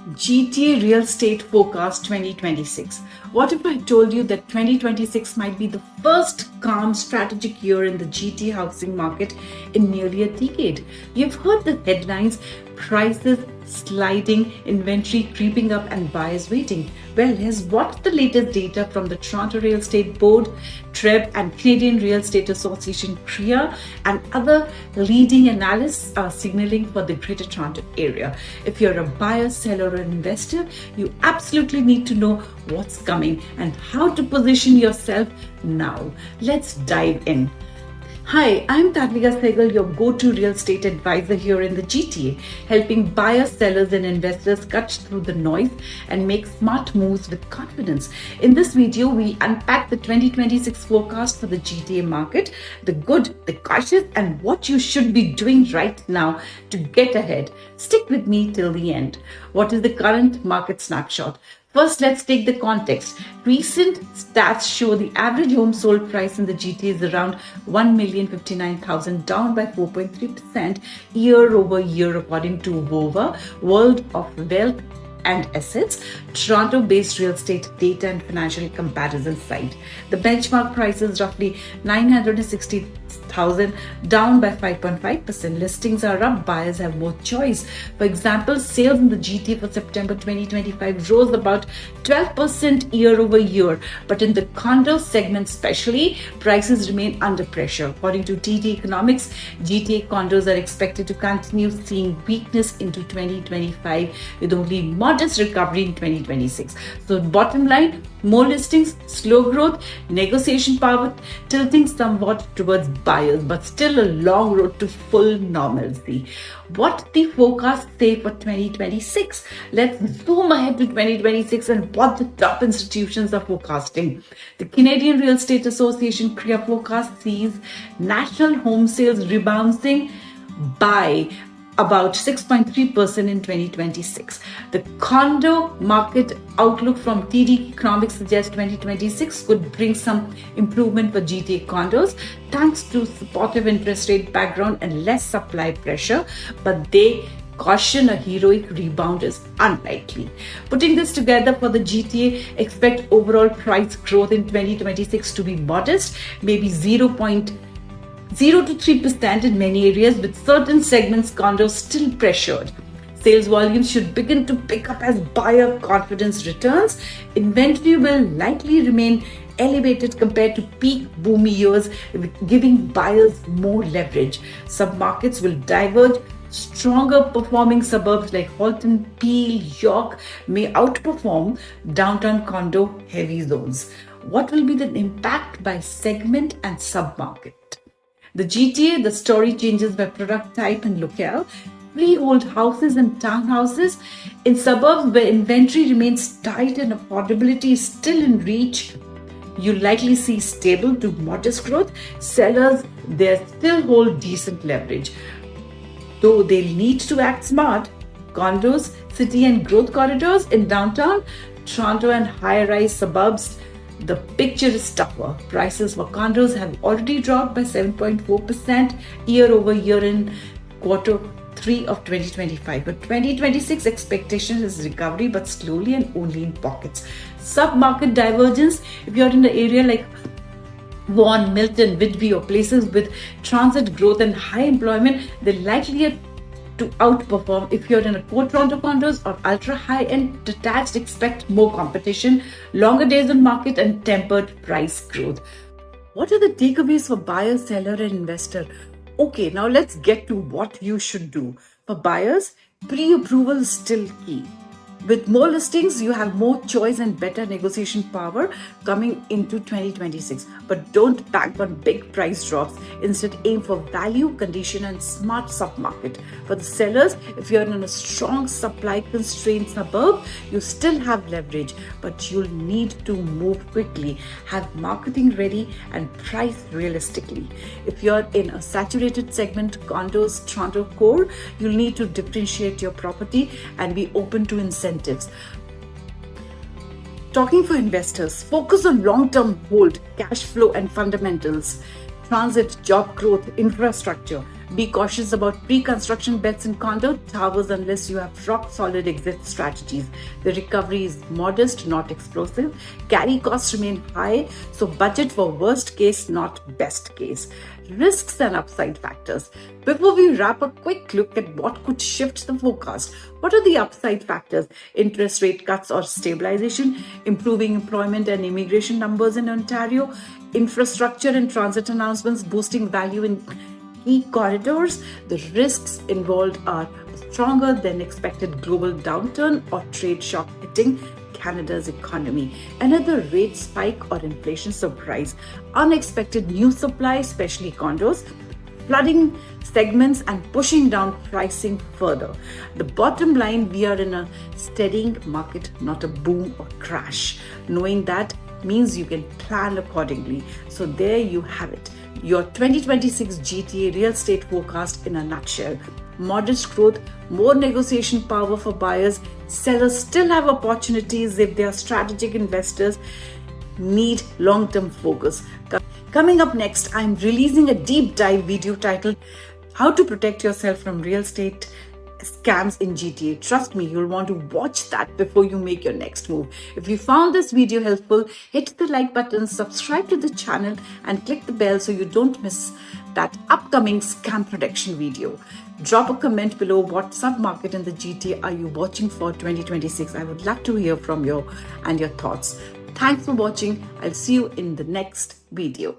GTA Real Estate Forecast 2026. What if I told you that 2026 might be the first calm strategic year in the GTA housing market in nearly a decade? You've heard the headlines: prices sliding, inventory creeping up, and buyers waiting. Well, here's what the latest data from the Toronto Real Estate Board, TREB, and Canadian Real Estate Association, CREA, and other leading analysts are signaling for the Greater Toronto area. If you're a buyer, seller, or investor, you absolutely need to know what's coming and how to position yourself now. Let's dive in. Hi, I'm Tadvika Sehgal, your go-to real estate advisor here in the GTA, helping buyers, sellers, and investors cut through the noise and make smart moves with confidence. In this video, we unpack the 2026 forecast for the GTA market, the good, the cautious, and what you should be doing right now to get ahead. Stick with me till the end. What is the current market snapshot? First, let's take the context. Recent stats show the average home sold price in the GTA is around $1,059,000, down by 4.3% year over year, according to WOVA, World of Wealth and Assets, Toronto-based real estate data and financial comparison site. The benchmark price is roughly $960,000, down by 5.5%. Listings are up, buyers have more choice. For example, sales in the GTA for September 2025 rose about 12% year over year, but in the condo segment especially, prices remain under pressure. According to TD Economics, GTA condos are expected to continue seeing weakness into 2025 with only modest recovery in 2026. So bottom line, more listings, slow growth, negotiation power tilting somewhat towards buyers, but still a long road to full normalcy. What the forecast say for 2026? Let's zoom ahead to 2026 and what the top institutions are forecasting. The Canadian Real Estate Association CREA forecast sees national home sales rebounding by about 6.3% in 2026. The condo market outlook from TD Economics suggests 2026 could bring some improvement for GTA condos thanks to supportive interest rate background and less supply pressure, but they caution a heroic rebound is unlikely. Putting this together for the GTA, expect overall price growth in 2026 to be modest, maybe 0.0 to 3% in many areas, with certain segments condos still pressured. Sales volumes should begin to pick up as buyer confidence returns. Inventory will likely remain elevated compared to peak boom years, giving buyers more leverage. Submarkets will diverge. Stronger performing suburbs like Halton, Peel, York may outperform downtown condo heavy zones. What will be the impact by segment and submarket? The GTA, the story changes by product type and locale. Freehold houses and townhouses in suburbs where inventory remains tight and affordability is still in reach, you likely see stable to modest growth. Sellers, they still hold decent leverage, though they'll need to act smart. Condos, city and growth corridors in downtown Toronto and high-rise suburbs, the picture is tougher. Prices for condos have already dropped by 7.4% year over year in quarter 3 of 2025. But 2026 expectation is recovery, but slowly and only in pockets. Sub-market divergence, if you're in the area like Vaughan, Milton, Whitby, or places with transit growth and high employment, they're likely to outperform. If you're in a core Toronto condos or ultra high-end detached, expect more competition, longer days on market, and tempered price growth. What are the takeaways for buyer, seller, and investor? Okay, now let's get to what you should do. For buyers, pre-approval is still key. With more listings, you have more choice and better negotiation power coming into 2026. But don't bank on big price drops. Instead, aim for value, condition, and smart submarket. For the sellers, if you're in a strong supply-constrained suburb, you still have leverage, but you'll need to move quickly, have marketing ready, and price realistically. If you're in a saturated segment, condos, Toronto core, you'll need to differentiate your property and be open to incentives. Talking for investors, focus on long-term hold, cash flow and fundamentals, transit, job growth, infrastructure. Be cautious about pre-construction bets in condo towers unless you have rock-solid exit strategies. The recovery is modest, not explosive. Carry costs remain high, so budget for worst case, not best case. Risks and upside factors. Before we wrap, a quick look at what could shift the forecast. What are the upside factors? Interest rate cuts or stabilization, improving employment and immigration numbers in Ontario, infrastructure and transit announcements boosting value in key corridors. The risks involved are stronger than expected global downturn or trade shock hitting Canada's economy, another rate spike or inflation surprise, unexpected new supply, especially condos, flooding segments and pushing down pricing further. The bottom line, we are in a steadying market, not a boom or crash. Knowing that means you can plan accordingly. So there you have it, your 2026 GTA real estate forecast in a nutshell. Modest growth, more negotiation power for buyers. Sellers still have opportunities if they are strategic investors. Need long-term focus. Coming up next, I'm releasing a deep dive video titled How to Protect Yourself from Real Estate Scams in GTA. Trust me, you'll want to watch that before you make your next move. If you found this video helpful, hit the like button, subscribe to the channel and click the bell so you don't miss that upcoming scam protection video. Drop a comment below what submarket in the GTA are you watching for 2026. I would love to hear from you and your thoughts. Thanks for watching. I'll see you in the next video.